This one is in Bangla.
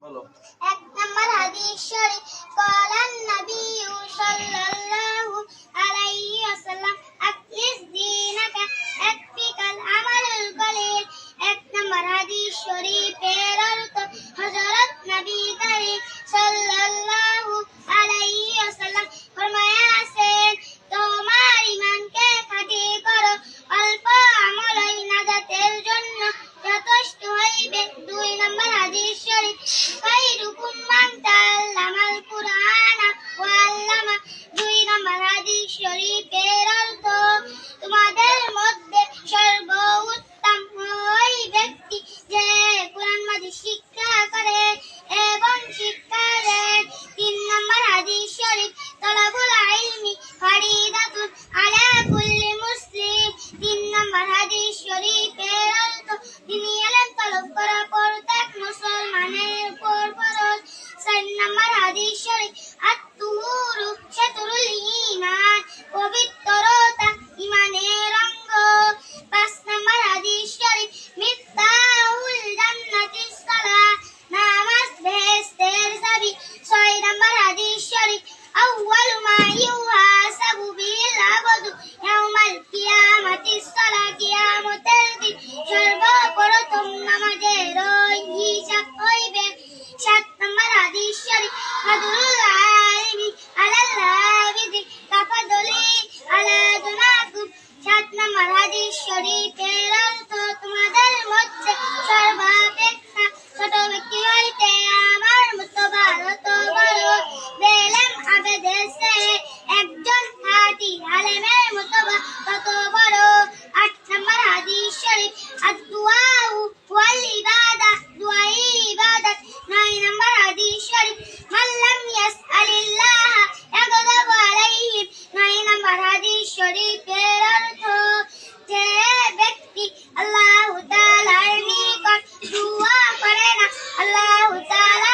এক নম্বর হাদিস শরীফ ক্বালান নবী সাল্লাল্লাহু আলাইহি ওয়াসাল্লাম আকলিস দীনাকা একফিকাল আমালুল কলিল। এক নম্বর হাদিস শরীফের অর্থ হযরত নবী করিম সাল্লাল্লাহু আলাইহি ওয়াসাল্লাম ফরমায়াছেন, তোমার ঈমানকে খাঁটি করো, অল্প আমলই নাজাতের জন্য যথেষ্ট হইবে। দুই নম্বর হাদিস শরীফ খায়রুকুম মান তাআল্লামাল কুরআনা ওয়া আল্লামা। দুই নম্বর হাদিস শরীফের অর্থ, তোমাদের মধ্যে সর্বোত্তম ওই ব্যক্তি যে কুরআন মাজিদ শিক্ষা করে এবং শিক্ষা দেয়। তিন নম্বর হাদিস শরীফ তলাবুল ইলমি ফারিদাতুন আলা কুল্লি মুসলিম। তিন নম্বর হাদিস শরীফের অর্থ, দিনী ইলম তলব করা প্রত্যেক মুসলমানের উপর ফরজ। চার নম্বর হাদিস শরীফ আত-তুহুরু শাতরুল ঈমান, পবিত্রতা ঈমানের অঙ্গ। পাঁচ নম্বর হাদিস শরীফ মিফতাহুল জান্নাতিস সালাহ, নামাজ বেহেশতের চাবি। ছয় নম্বর হাদিস শরীফ আউয়ালু মা ইউহাসাবু বিল আবদু ইয়াউমাল কিয়ামাতিস সালাহ, কিয়ামতের দিন সর্বপ্রথম নামাজের হিসাব হইবে। সাত নম্বর হাদিস শরীফ ফাদলুল আলিমি আলাল আবিদি কাফাদলি আলা দুনাকুম। সাত নম্বর হাদিস শরীফের অর্থ, তোমাদের মধ্যে সর্বাপেক্ষা ছোট ব্যক্তি হইতে আমার মতো ভারত বড়। বেলেম আবেদের চেয়ে একজন খাঁটি আলেমের মতো তত বড়। আট নম্বর হাদিস শরীফ আদ-দুআউ ওয়াল ইবাদা, দুআই ইবাদত। নয় নম্বর হাদিস শরীফ মান লাম ইয়াসআলিল্লাহ ইয়াগদাবু আলাইহি। নয় নম্বর হাদিস শরীফের অর্থ, যে ব্যক্তি আল্লাহ তাআলার নিকট দুআ করে না, আল্লাহ তাআলা